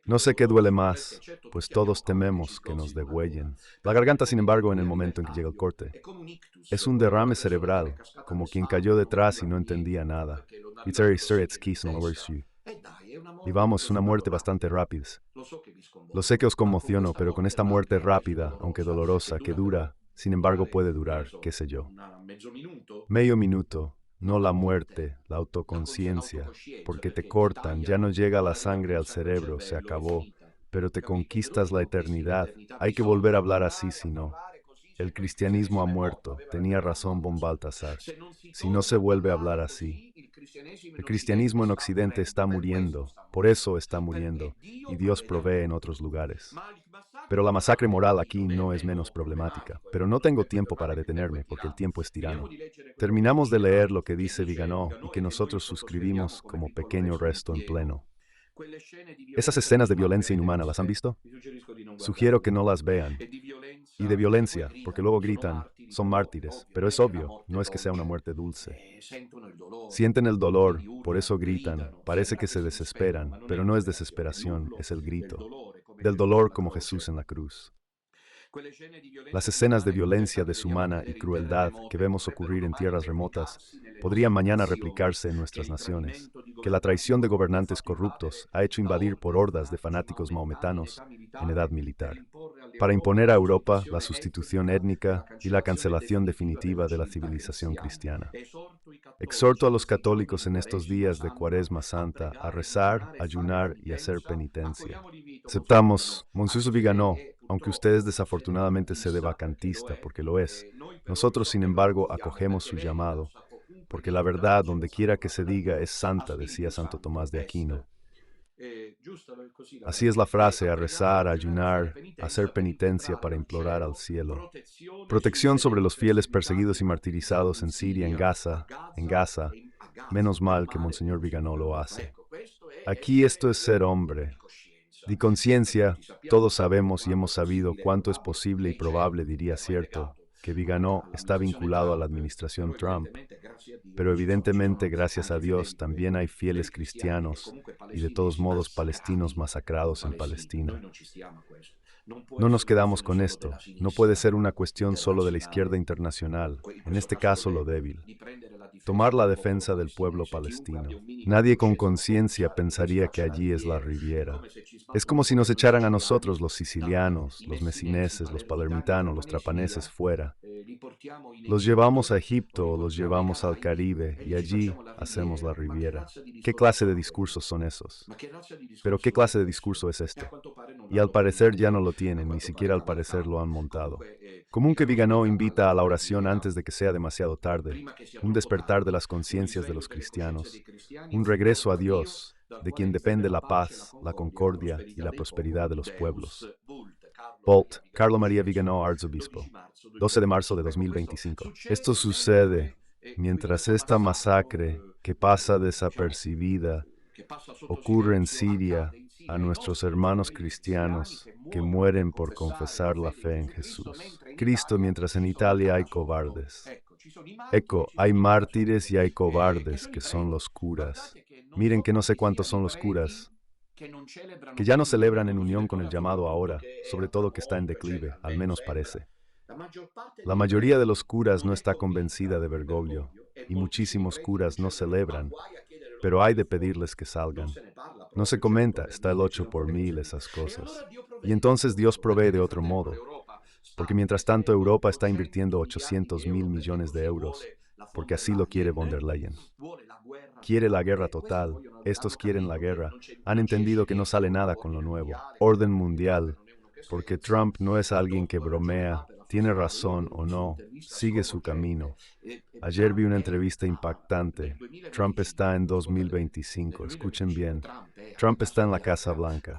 No sé qué duele más, pues todos tememos que nos degüellen. La garganta, sin embargo, en el momento en que llega el corte, es un derrame cerebral, como quien cayó detrás y no entendía nada. Y vamos, una muerte bastante rápida. Lo sé que os conmociono, pero con esta muerte rápida, aunque dolorosa, que dura, sin embargo puede durar, qué sé yo. Medio minuto, no la muerte, la autoconciencia, porque te cortan, ya no llega la sangre al cerebro, se acabó, pero te conquistas la eternidad. Hay que volver a hablar así, si no. El cristianismo ha muerto, tenía razón von Baltasar. Si no se vuelve a hablar así. El cristianismo en Occidente está muriendo, por eso está muriendo, y Dios provee en otros lugares. Pero la masacre moral aquí no es menos problemática. Pero no tengo tiempo para detenerme, porque el tiempo es tirano. Terminamos de leer lo que dice Viganò y que nosotros suscribimos como pequeño resto en pleno. Esas escenas de violencia inhumana, ¿las han visto? Sugiero que no las vean. Y de violencia, porque luego gritan, son mártires, pero es obvio, no es que sea una muerte dulce. Sienten el dolor, por eso gritan, parece que se desesperan, pero no es desesperación, es el grito. Del dolor como Jesús en la cruz. Las escenas de violencia deshumana y crueldad que vemos ocurrir en tierras remotas podrían mañana replicarse en nuestras naciones, que la traición de gobernantes corruptos ha hecho invadir por hordas de fanáticos maometanos en edad militar, para imponer a Europa la sustitución étnica y la cancelación definitiva de la civilización cristiana. Exhorto a los católicos en estos días de Cuaresma Santa a rezar, ayunar y hacer penitencia. Aceptamos, Monsiuso Viganò, aunque usted desafortunadamente sede vacantista, porque lo es. Nosotros, sin embargo, acogemos su llamado, porque la verdad, donde quiera que se diga, es santa, decía Santo Tomás de Aquino. Así es la frase, a rezar, a ayunar, a hacer penitencia para implorar al cielo. Protección sobre los fieles perseguidos y martirizados en Siria, en Gaza. Menos mal que Monseñor Viganò lo hace. Aquí esto es ser hombre. Di conciencia, todos sabemos y hemos sabido cuánto es posible y probable, diría cierto, que Viganò está vinculado a la administración Trump, pero evidentemente, gracias a Dios, también hay fieles cristianos y de todos modos palestinos masacrados en Palestina. No nos quedamos con esto. No puede ser una cuestión solo de la izquierda internacional, en este caso lo débil. Tomar la defensa del pueblo palestino. Nadie con conciencia pensaría que allí es la Riviera. Es como si nos echaran a nosotros los sicilianos, los mesineses, los palermitanos, los trapaneses fuera. Los llevamos a Egipto o los llevamos al Caribe y allí hacemos la Riviera. ¿Qué clase de discursos son esos? Pero ¿qué clase de discurso es este? Y al parecer ya no lo tienen, ni siquiera al parecer lo han montado. Común que Viganò invita a la oración antes de que sea demasiado tarde, un despertar de las conciencias de los cristianos, un regreso a Dios, de quien depende la paz, la concordia y la prosperidad de los pueblos. Bolt, Carlo María Viganò, arzobispo. 12 de marzo de 2025. Esto sucede mientras esta masacre, que pasa desapercibida, ocurre en Siria a nuestros hermanos cristianos que mueren por confesar la fe en Jesús. Cristo, mientras en Italia hay cobardes. Hay mártires y hay cobardes que son los curas. Miren que no sé cuántos son los curas, que ya no celebran en unión con el llamado ahora, sobre todo que está en declive, al menos parece. La mayoría de los curas no está convencida de Bergoglio, y muchísimos curas no celebran, pero hay de pedirles que salgan. No se comenta, está el 8 por mil, esas cosas. Y entonces Dios provee de otro modo, porque mientras tanto Europa está invirtiendo 800.000 millones de euros, porque así lo quiere von der Leyen. Quiere la guerra total, estos quieren la guerra, han entendido que no sale nada con lo nuevo. Orden mundial, porque Trump no es alguien que bromea, tiene razón o no, sigue su camino. Ayer vi una entrevista impactante. Trump está en 2025, escuchen bien. Trump está en la Casa Blanca.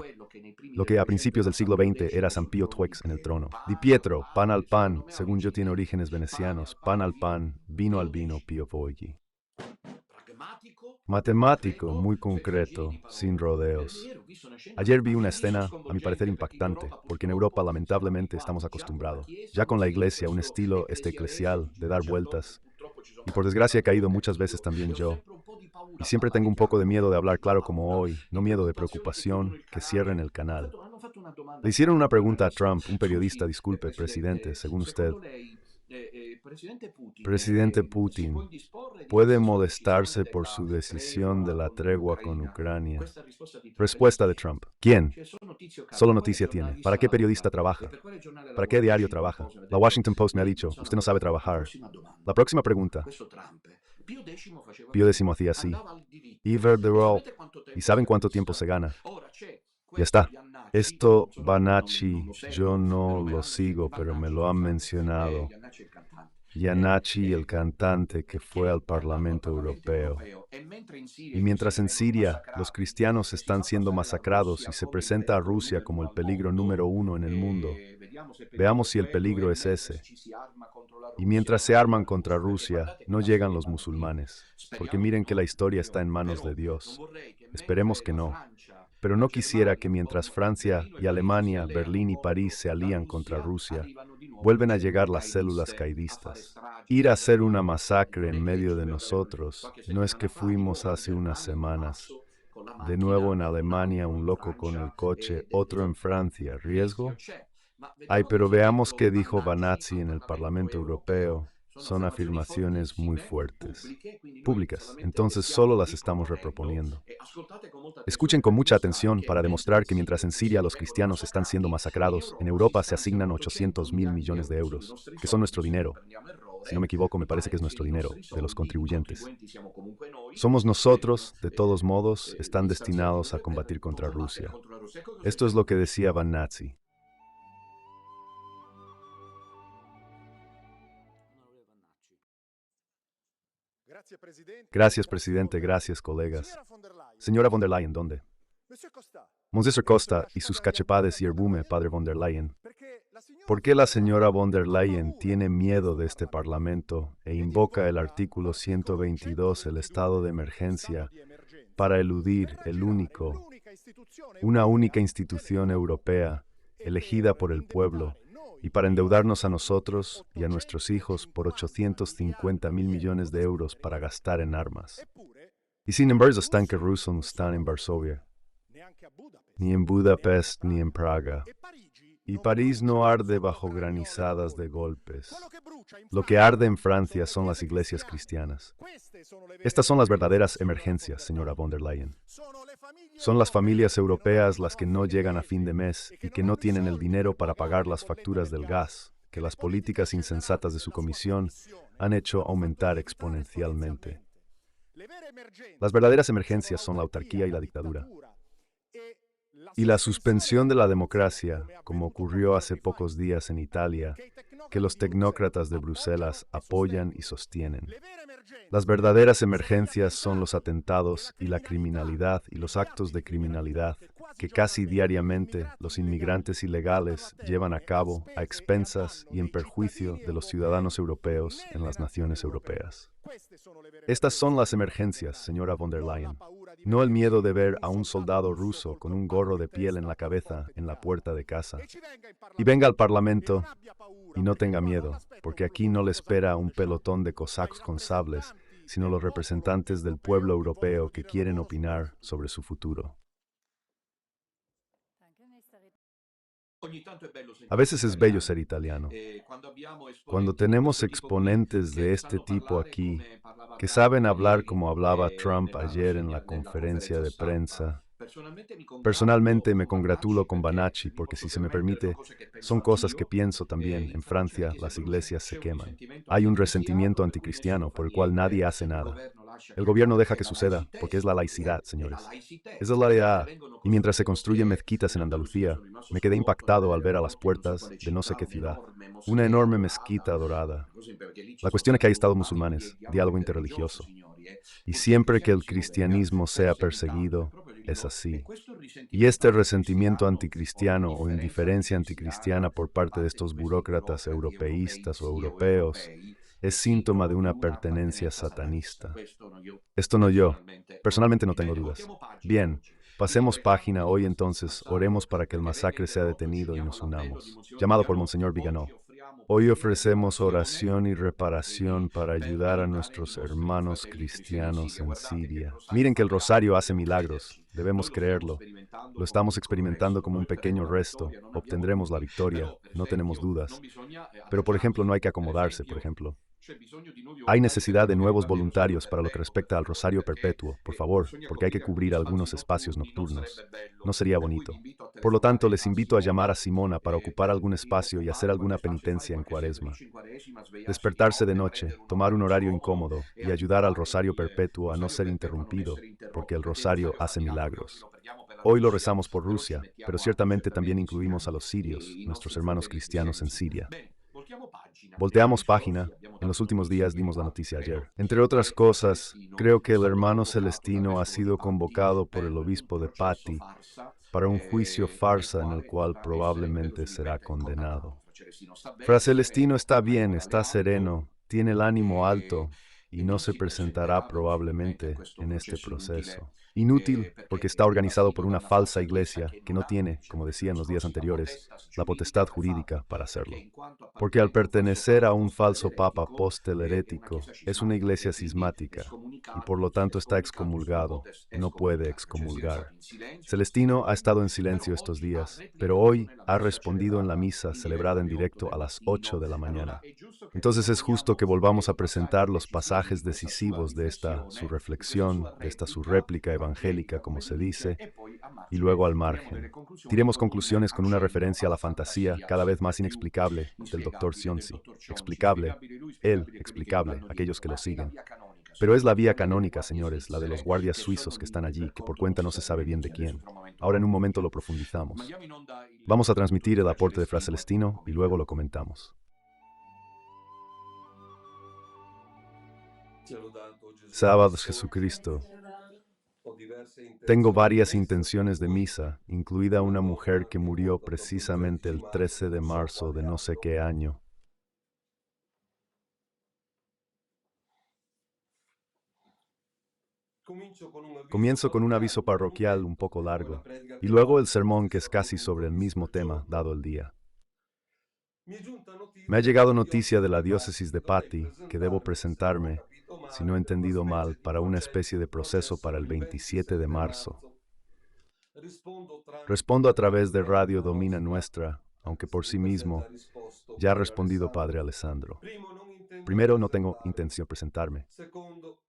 Lo que a principios del siglo XX era San Pío X en el trono. Di Pietro, pan al pan, según yo tiene orígenes venecianos, pan al pan, vino al vino, Pio Foggi. Matemático, muy concreto, sin rodeos. Ayer vi una escena, a mi parecer impactante, porque en Europa lamentablemente estamos acostumbrados, ya con la iglesia, un estilo eclesial de dar vueltas, y por desgracia he caído muchas veces también yo, y siempre tengo un poco de miedo de hablar claro como hoy, no miedo de preocupación, que cierren el canal. Le hicieron una pregunta a Trump, un periodista, disculpe, presidente, según usted. Presidente Putin, ¿puede molestarse por su decisión de la tregua con Ucrania? Respuesta de Trump. ¿Quién? Solo noticia tiene. ¿Para qué periodista trabaja? ¿Para qué diario trabaja? La Washington Post me ha dicho, usted no sabe trabajar. La próxima pregunta. Pío X hacía así. Iver de Roll. ¿Y saben cuánto tiempo se gana? Ya está. Esto, Banacci, yo no lo sigo, pero me lo han mencionado. Iannacci, el cantante que fue al Parlamento Europeo. Y mientras en Siria los cristianos están siendo masacrados y se presenta a Rusia como el peligro número uno en el mundo, veamos si el peligro es ese. Y mientras se arman contra Rusia, no llegan los musulmanes, porque miren que la historia está en manos de Dios. Esperemos que no. Pero no quisiera que mientras Francia y Alemania, Berlín y París se alían contra Rusia, vuelven a llegar las células caidistas. Ir a hacer una masacre en medio de nosotros, no es que fuimos hace unas semanas. De nuevo en Alemania, un loco con el coche, otro en Francia. ¿Riesgo? Ay, pero veamos qué dijo Banazzi en el Parlamento Europeo. Son afirmaciones muy fuertes. Públicas, entonces solo las estamos reproponiendo. Escuchen con mucha atención para demostrar que mientras en Siria los cristianos están siendo masacrados, en Europa se asignan 800.000 millones de euros, que son nuestro dinero. Si no me equivoco, me parece que es nuestro dinero, de los contribuyentes. Somos nosotros, de todos modos, están destinados a combatir contra Rusia. Esto es lo que decía Banazzi. Gracias, presidente. Gracias, colegas. Señora von der Leyen, ¿dónde? Monsieur Costa y sus cachepades y herbume, padre von der Leyen. ¿Por qué la señora von der Leyen tiene miedo de este Parlamento e invoca el artículo 122, el estado de emergencia, para eludir una única institución europea, elegida por el pueblo, y para endeudarnos a nosotros y a nuestros hijos por 850.000 millones de euros para gastar en armas? Y sin embargo, los tanques rusos no están en Varsovia, ni en Budapest, ni en Praga. Y París no arde bajo granizadas de golpes. Lo que arde en Francia son las iglesias cristianas. Estas son las verdaderas emergencias, señora von der Leyen. Son las familias europeas las que no llegan a fin de mes y que no tienen el dinero para pagar las facturas del gas, que las políticas insensatas de su comisión han hecho aumentar exponencialmente. Las verdaderas emergencias son la autarquía y la dictadura. Y la suspensión de la democracia, como ocurrió hace pocos días en Italia, que los tecnócratas de Bruselas apoyan y sostienen. Las verdaderas emergencias son los atentados y la criminalidad y los actos de criminalidad que casi diariamente los inmigrantes ilegales llevan a cabo a expensas y en perjuicio de los ciudadanos europeos en las naciones europeas. Estas son las emergencias, señora von der Leyen. No el miedo de ver a un soldado ruso con un gorro de piel en la cabeza en la puerta de casa. Y venga al Parlamento y no tenga miedo, porque aquí no le espera un pelotón de cosacos con sables, sino los representantes del pueblo europeo que quieren opinar sobre su futuro. A veces es bello ser italiano. Cuando tenemos exponentes de este tipo aquí, que saben hablar como hablaba Trump ayer en la conferencia de prensa. Personalmente me congratulo con Banacci porque, si se me permite, son cosas que pienso también. En Francia las iglesias se queman. Hay un resentimiento anticristiano por el cual nadie hace nada. El gobierno deja que suceda porque es la laicidad, señores. Esa es la realidad. Y mientras se construyen mezquitas en Andalucía, me quedé impactado al ver a las puertas de no sé qué ciudad una enorme mezquita dorada. La cuestión es que hay estados musulmanes, diálogo interreligioso. Y siempre que el cristianismo sea perseguido, es así. Y este resentimiento anticristiano o indiferencia anticristiana por parte de estos burócratas europeístas o europeos es síntoma de una pertenencia satanista. Esto no yo. Personalmente no tengo dudas. Bien, pasemos página hoy entonces, oremos para que el masacre sea detenido y nos unamos. Llamado por Monseñor Viganò. Hoy ofrecemos oración y reparación para ayudar a nuestros hermanos cristianos en Siria. Miren que el rosario hace milagros, debemos creerlo. Lo estamos experimentando como un pequeño resto, obtendremos la victoria, no tenemos dudas. Pero, por ejemplo, no hay que acomodarse, por ejemplo. Hay necesidad de nuevos voluntarios para lo que respecta al rosario perpetuo, por favor, porque hay que cubrir algunos espacios nocturnos. No sería bonito. Por lo tanto, les invito a llamar a Simona para ocupar algún espacio y hacer alguna penitencia en Cuaresma. Despertarse de noche, tomar un horario incómodo y ayudar al rosario perpetuo a no ser interrumpido, porque el rosario hace milagros. Hoy lo rezamos por Rusia, pero ciertamente también incluimos a los sirios, nuestros hermanos cristianos en Siria. Volteamos página. En los últimos días dimos la noticia ayer. Entre otras cosas, creo que el hermano Celestino ha sido convocado por el obispo de Patti para un juicio farsa en el cual probablemente será condenado. Fra Celestino está bien, está sereno, tiene el ánimo alto y no se presentará probablemente en este proceso. Inútil, porque está organizado por una falsa iglesia que no tiene, como decía en los días anteriores, la potestad jurídica para hacerlo. Porque al pertenecer a un falso papa post-herético, es una iglesia cismática y por lo tanto está excomulgado, no puede excomulgar. Celestino ha estado en silencio estos días, pero hoy ha respondido en la misa celebrada en directo a las 8 de la mañana. Entonces es justo que volvamos a presentar los pasajes decisivos de esta su reflexión, de esta su réplica evangélica, como se dice, y luego al margen. Tiremos conclusiones con una referencia a la fantasía cada vez más inexplicable del Dr. Sionsi. Explicable, él, explicable, aquellos que lo siguen. Pero es la vía canónica, señores, la de los guardias suizos que están allí, que por cuenta no se sabe bien de quién. Ahora en un momento lo profundizamos. Vamos a transmitir el aporte de Fra Celestino y luego lo comentamos. Sábado Jesucristo. Tengo varias intenciones de misa, incluida una mujer que murió precisamente el 13 de marzo de no sé qué año. Comienzo con un aviso parroquial un poco largo, y luego el sermón que es casi sobre el mismo tema, dado el día. Me ha llegado noticia de la diócesis de Patti que debo presentarme, si no he entendido mal, para una especie de proceso para el 27 de marzo. Respondo a través de Radio Domina Nuestra, aunque por sí mismo, ya ha respondido Padre Alessandro. Primero, no tengo intención de presentarme.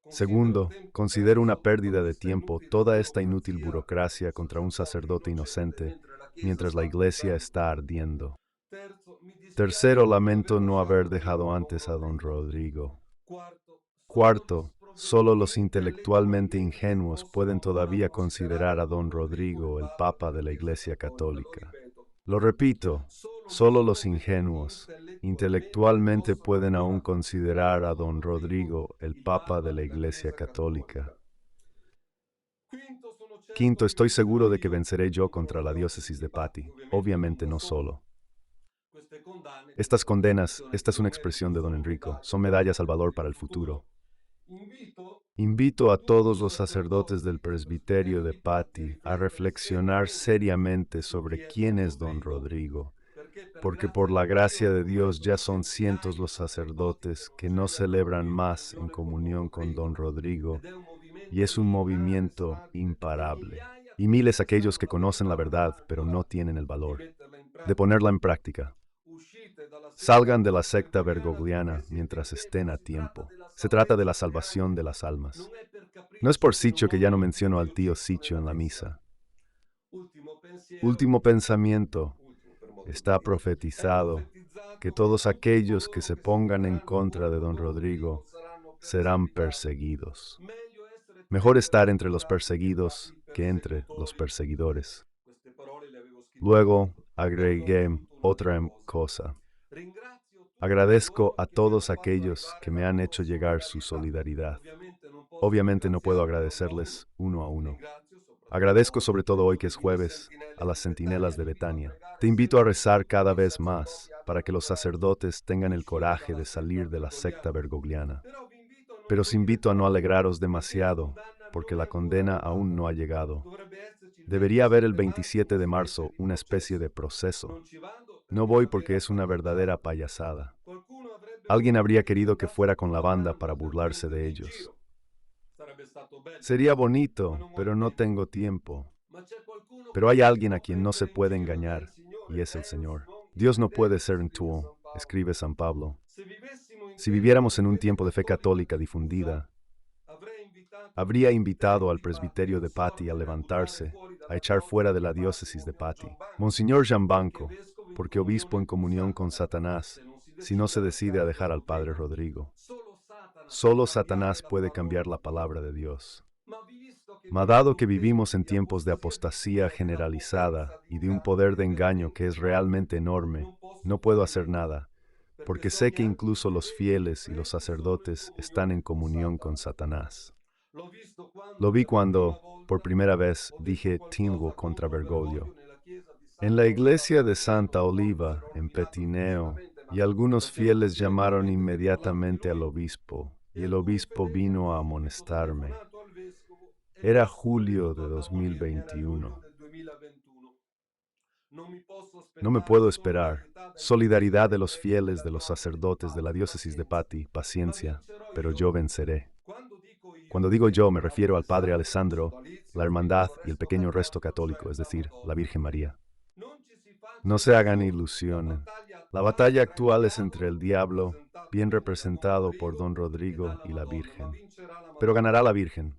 Segundo, considero una pérdida de tiempo toda esta inútil burocracia contra un sacerdote inocente mientras la iglesia está ardiendo. Tercero, lamento no haber dejado antes a don Rodrigo. Cuarto, solo los intelectualmente ingenuos pueden todavía considerar a don Rodrigo el Papa de la Iglesia Católica. Lo repito, solo los ingenuos intelectualmente pueden aún considerar a don Rodrigo el Papa de la Iglesia Católica. Quinto, estoy seguro de que venceré yo contra la diócesis de Patti, obviamente no solo. Estas condenas, esta es una expresión de don Enrico, son medallas al valor para el futuro. Invito a todos los sacerdotes del presbiterio de Patti a reflexionar seriamente sobre quién es don Rodrigo, porque por la gracia de Dios ya son cientos los sacerdotes que no celebran más en comunión con don Rodrigo, y es un movimiento imparable. Y miles aquellos que conocen la verdad, pero no tienen el valor de ponerla en práctica. Salgan de la secta bergogliana mientras estén a tiempo. Se trata de la salvación de las almas. No es por Siccio que ya no menciono al tío Siccio en la misa. Último pensamiento. Está profetizado que todos aquellos que se pongan en contra de don Rodrigo serán perseguidos. Mejor estar entre los perseguidos que entre los perseguidores. Luego agregué otra cosa. Agradezco a todos aquellos que me han hecho llegar su solidaridad. Obviamente no puedo agradecerles uno a uno. Agradezco sobre todo hoy que es jueves, a las centinelas de Betania. Te invito a rezar cada vez más para que los sacerdotes tengan el coraje de salir de la secta bergogliana. Pero os invito a no alegraros demasiado, porque la condena aún no ha llegado. Debería haber el 27 de marzo una especie de proceso. No voy porque es una verdadera payasada. Alguien habría querido que fuera con la banda para burlarse de ellos. Sería bonito, pero no tengo tiempo. Pero hay alguien a quien no se puede engañar, y es el Señor. Dios no puede ser un tuo, escribe San Pablo. Si viviéramos en un tiempo de fe católica difundida, habría invitado al presbiterio de Patti a levantarse, a echar fuera de la diócesis de Patti. Monseñor Giambanco, porque obispo en comunión con Satanás, si no se decide a dejar al padre Rodrigo. Solo Satanás puede cambiar la palabra de Dios. Mas dado que vivimos en tiempos de apostasía generalizada y de un poder de engaño que es realmente enorme, no puedo hacer nada, porque sé que incluso los fieles y los sacerdotes están en comunión con Satanás. Lo vi cuando, por primera vez, dije Tingo contra Bergoglio. En la iglesia de Santa Oliva, en Petineo, y algunos fieles llamaron inmediatamente al obispo, y el obispo vino a amonestarme. Era julio de 2021. No me puedo esperar. Solidaridad de los fieles, de los sacerdotes de la diócesis de Patti, paciencia, pero yo venceré. Cuando digo yo, me refiero al Padre Alessandro, la Hermandad y el pequeño resto católico, es decir, la Virgen María. No se hagan ilusiones. La batalla actual es entre el diablo, bien representado por don Rodrigo, y la Virgen. Pero ganará la Virgen.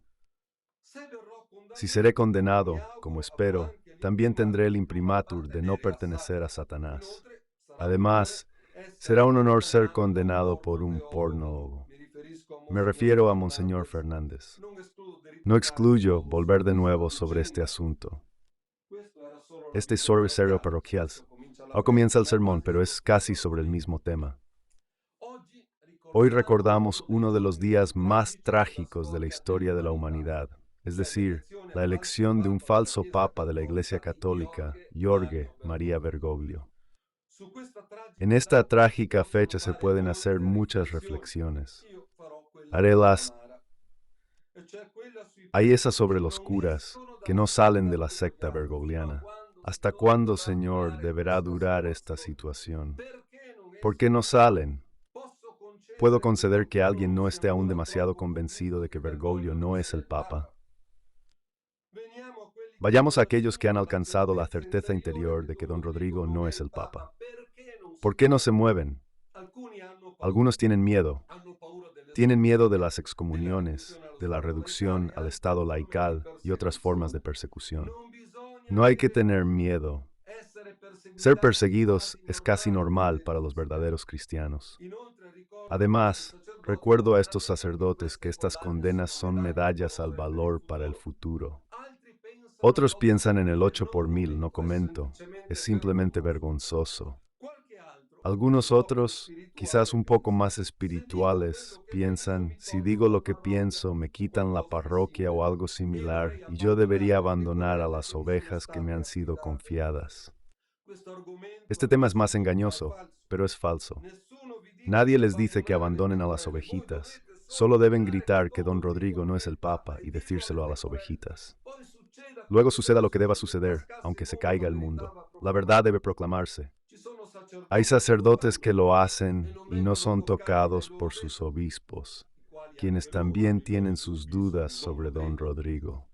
Si seré condenado, como espero, también tendré el imprimatur de no pertenecer a Satanás. Además, será un honor ser condenado por un pornólogo. Me refiero a Monseñor Fernández. No excluyo volver de nuevo sobre este asunto. Este es sobre serio parroquial. Ahora comienza el sermón, pero es casi sobre el mismo tema. Hoy recordamos uno de los días más trágicos de la historia de la humanidad, es decir, la elección de un falso papa de la Iglesia Católica, Jorge María Bergoglio. En esta trágica fecha se pueden hacer muchas reflexiones. Haré las... Hay esas sobre los curas que no salen de la secta bergogliana. ¿Hasta cuándo, Señor, deberá durar esta situación? ¿Por qué no salen? Puedo conceder que alguien no esté aún demasiado convencido de que Bergoglio no es el Papa. Vayamos a aquellos que han alcanzado la certeza interior de que don Rodrigo no es el Papa. ¿Por qué no se mueven? Algunos tienen miedo. Tienen miedo de las excomuniones, de la reducción al estado laical y otras formas de persecución. No hay que tener miedo. Ser perseguidos es casi normal para los verdaderos cristianos. Además, recuerdo a estos sacerdotes que estas condenas son medallas al valor para el futuro. Otros piensan en el 8 por mil, no comento, es simplemente vergonzoso. Algunos otros, quizás un poco más espirituales, piensan, si digo lo que pienso, me quitan la parroquia o algo similar, y yo debería abandonar a las ovejas que me han sido confiadas. Este tema es más engañoso, pero es falso. Nadie les dice que abandonen a las ovejitas, solo deben gritar que don Rodrigo no es el Papa y decírselo a las ovejitas. Luego suceda lo que deba suceder, aunque se caiga el mundo. La verdad debe proclamarse. Hay sacerdotes que lo hacen y no son tocados por sus obispos, quienes también tienen sus dudas sobre don Rodrigo.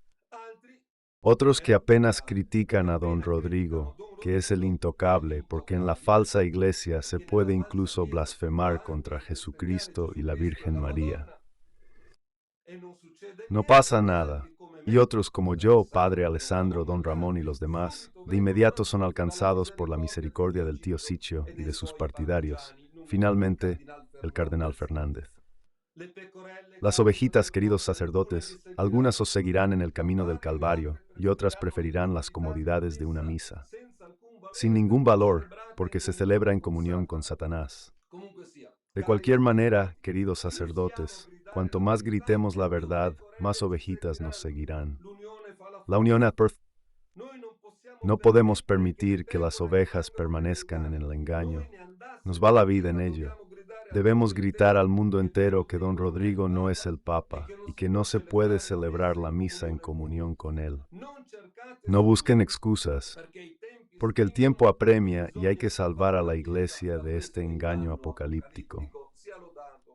Otros que apenas critican a don Rodrigo, que es el intocable, porque en la falsa iglesia se puede incluso blasfemar contra Jesucristo y la Virgen María. No pasa nada. Y otros como yo, Padre Alessandro, don Ramón y los demás, de inmediato son alcanzados por la misericordia del tío Siccio y de sus partidarios. Finalmente, el cardenal Fernández. Las ovejitas, queridos sacerdotes, algunas os seguirán en el camino del Calvario y otras preferirán las comodidades de una misa, sin ningún valor, porque se celebra en comunión con Satanás. De cualquier manera, queridos sacerdotes, cuanto más gritemos la verdad, más ovejitas nos seguirán. La unión no podemos permitir que las ovejas permanezcan en el engaño. Nos va la vida en ello. Debemos gritar al mundo entero que don Rodrigo no es el Papa y que no se puede celebrar la misa en comunión con él. No busquen excusas, porque el tiempo apremia y hay que salvar a la Iglesia de este engaño apocalíptico.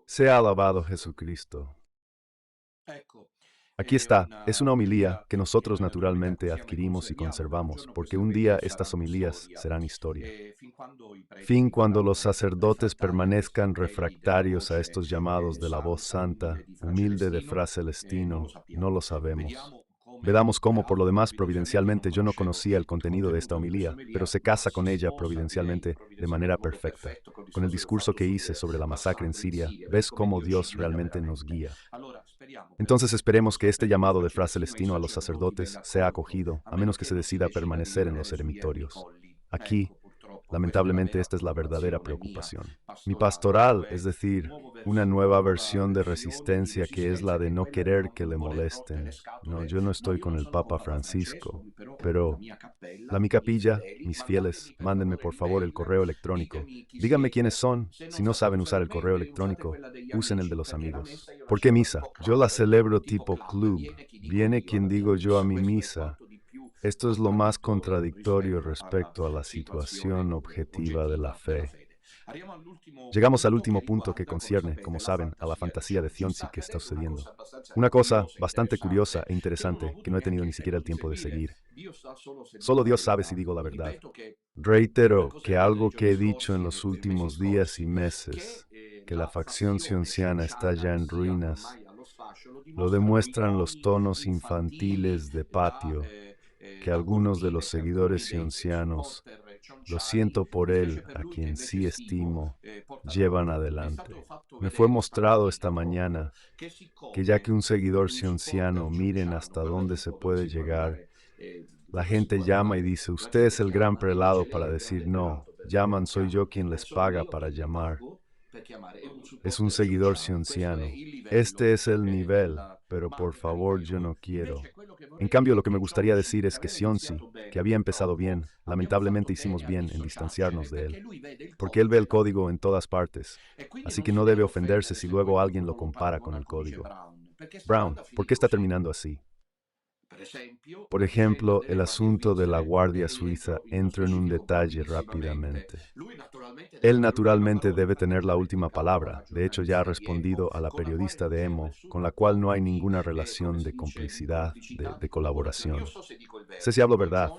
Sea alabado Jesucristo. Aquí está, es una homilía que nosotros naturalmente adquirimos y conservamos, porque un día estas homilías serán historia. Fin cuando los sacerdotes permanezcan refractarios a estos llamados de la voz santa, humilde de Fra Celestino, no lo sabemos. Veamos cómo, por lo demás, providencialmente yo no conocía el contenido de esta homilía, pero se casa con ella providencialmente de manera perfecta. Con el discurso que hice sobre la masacre en Siria, ves cómo Dios realmente nos guía. Entonces esperemos que este llamado de Fra Celestino a los sacerdotes sea acogido, a menos que se decida permanecer en los eremitorios. Aquí, lamentablemente, esta es la verdadera preocupación. Mi pastoral, es decir, una nueva versión de resistencia que es la de no querer que le molesten. No, yo no estoy con el Papa Francisco, pero mi capilla, mis fieles, mándenme por favor el correo electrónico. Díganme quiénes son. Si no saben usar el correo electrónico, usen el de los amigos. ¿Por qué misa? Yo la celebro tipo club. Viene quien digo yo a mi misa. Esto es lo más contradictorio respecto a la situación objetiva de la fe. Llegamos al último punto que concierne, como saben, a la fantasía de Zionzi que está sucediendo. Una cosa bastante curiosa e interesante que no he tenido ni siquiera el tiempo de seguir. Solo Dios sabe si digo la verdad. Reitero que algo que he dicho en los últimos días y meses, que la facción cionciana está ya en ruinas, lo demuestran los tonos infantiles de patio que algunos de los seguidores cioncianos, lo siento por él, a quien sí estimo, llevan adelante. Me fue mostrado esta mañana que ya que un seguidor cionciano, miren hasta dónde se puede llegar, la gente llama y dice, usted es el gran prelado para decir no, llaman, soy yo quien les paga para llamar. Es un seguidor cionciano. Este es el nivel, pero por favor yo no quiero. En cambio, lo que me gustaría decir es que Cionzi, que había empezado bien, lamentablemente hicimos bien en distanciarnos de él, porque él ve el código en todas partes, así que no debe ofenderse si luego alguien lo compara con el código. Brown, ¿por qué está terminando así? Por ejemplo, el asunto de la Guardia Suiza, entro en un detalle rápidamente. Él naturalmente debe tener la última palabra. De hecho, ya ha respondido a la periodista de Emo, con la cual no hay ninguna relación de complicidad, de colaboración. Sé si hablo verdad.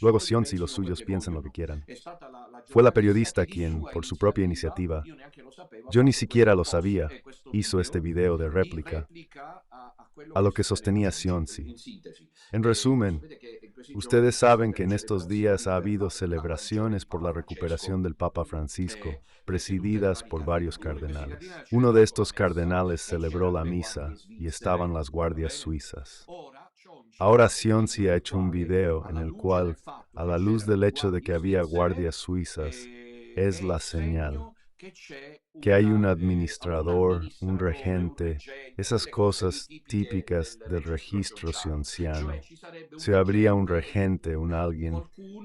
Luego Sionsi y los suyos piensan lo que quieran. Fue la periodista quien, por su propia iniciativa, yo ni siquiera lo sabía, hizo este video de réplica a lo que sostenía Sionsi. En resumen, ustedes saben que en estos días ha habido celebraciones por la recuperación del Papa Francisco, presididas por varios cardenales. Uno de estos cardenales celebró la misa y estaban las guardias suizas. Ahora Sionsi ha hecho un video en el cual, a la luz del hecho de que había guardias suizas, es la señal que hay un administrador, un regente, esas cosas típicas del registro sionciano. Se habría un regente, un alguien,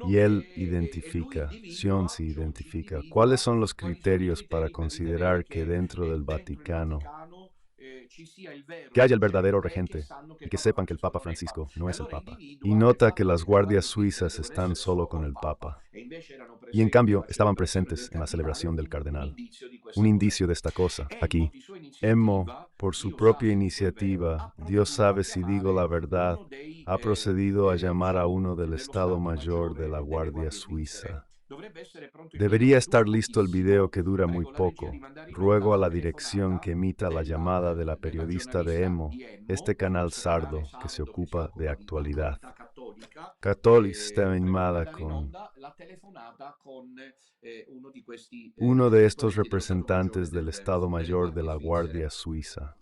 y él identifica, Sionsi identifica, cuáles son los criterios para considerar que dentro del Vaticano que haya el verdadero regente y que sepan que el Papa Francisco no es el Papa. Y nota que las guardias suizas están solo con el Papa. Y en cambio estaban presentes en la celebración del cardenal. Un indicio de esta cosa, aquí. Emmo, por su propia iniciativa, Dios sabe si digo la verdad, ha procedido a llamar a uno del Estado Mayor de la Guardia Suiza. Debería estar listo el video que dura muy poco. Ruego a la dirección que emita la llamada de la periodista de Emo, este canal sardo que se ocupa de actualidad. Católica está animada con uno de estos representantes del Estado Mayor de la Guardia Suiza.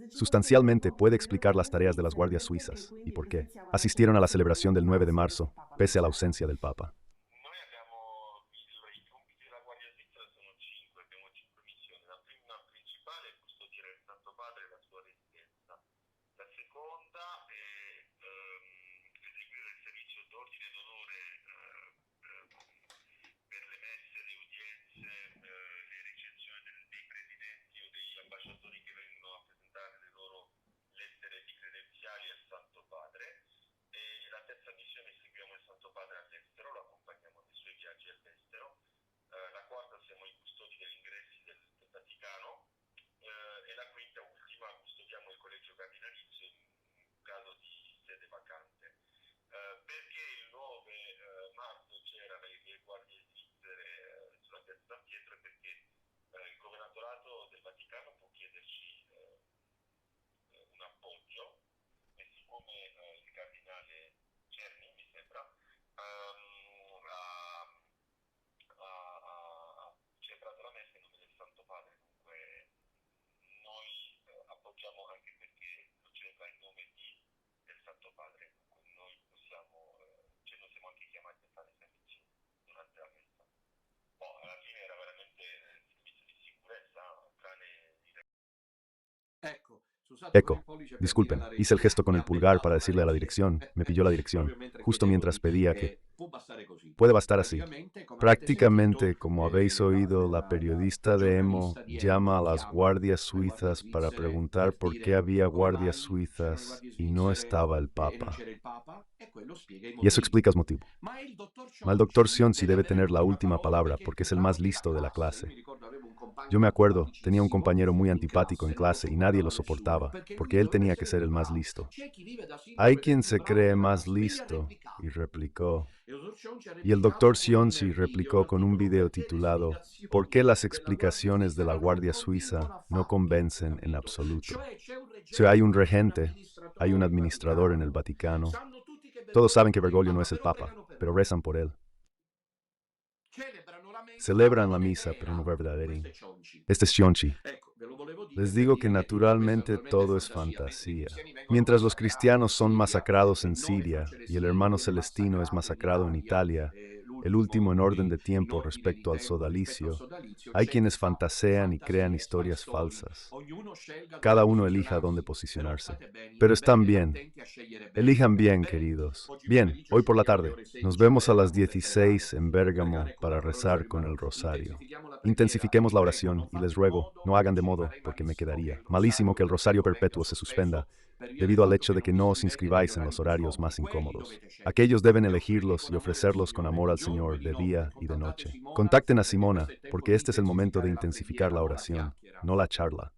Sustancialmente puede explicar las tareas de las guardias suizas y por qué asistieron a la celebración del 9 de marzo, pese a la ausencia del Papa. Noi abbiamo i compiti della Guardia Svizzera sono cinque, abbiamo cinque missioni. La prima principale è custodire il Santo Padre e la sua residenza. La seconda è eseguire il servizio d'ordine e d'onore per le messe, le udienze, le ricezioni dei presidenti o degli ambasciatori che vengono a presentare le loro lettere di credenziali al Santo Padre. E la terza missione seguiamo il Santo Padre all'estero, lo accompagniamo nei suoi viaggi all'estero. La quarta siamo i custodi degli ingressi del Vaticano e la quinta, ultima, custodiamo il collegio cardinalizio in caso di sede vacante. Perché il 9 marzo c'erano le guardie svizzere sulla piazza San Pietro e perché il governatorato del Vaticano può chiederci un appoggio e siccome il cardinale Cerni, mi sembra, ha celebrato la messa in nome del Santo Padre, dunque noi appoggiamo anche perché lo celebra in nome del Santo Padre, dunque noi possiamo, noi siamo anche chiamati a fare servizio durante la messa. Alla fine era veramente il servizio di sicurezza, tranne i Eco, disculpen, hice el gesto con el pulgar para decirle a la dirección, me pilló la dirección, justo mientras pedía que puede bastar así. Prácticamente, como habéis oído, la periodista de Emo llama a las guardias suizas para preguntar por qué había guardias suizas y no estaba el Papa. Y eso explica el motivo. Ma el doctor Sionsi debe tener la última palabra porque es el más listo de la clase. Yo me acuerdo, tenía un compañero muy antipático en clase y nadie lo soportaba, porque él tenía que ser el más listo. Hay quien se cree más listo, y replicó. Y el doctor Sionsi replicó con un video titulado ¿Por qué las explicaciones de la Guardia Suiza no convencen en absoluto? Si hay un regente, hay un administrador en el Vaticano. Todos saben que Bergoglio no es el Papa, pero rezan por él. Celebran la misa, pero no verdaderamente. Este es Sionsi. Les digo que naturalmente todo es fantasía. Mientras los cristianos son masacrados en Siria y el hermano Celestino es masacrado en Italia, el último en orden de tiempo respecto al sodalicio. Hay quienes fantasean y crean historias falsas. Cada uno elija dónde posicionarse. Pero están bien. Elijan bien, queridos. Bien, hoy por la tarde. Nos vemos a las 16 en Bérgamo para rezar con el rosario. Intensifiquemos la oración y les ruego, no hagan de modo, porque me quedaría malísimo que el rosario perpetuo se suspenda, debido al hecho de que no os inscribáis en los horarios más incómodos. Aquellos deben elegirlos y ofrecerlos con amor al Señor de día y de noche. Contacten a Simona, porque este es el momento de intensificar la oración, no la charla.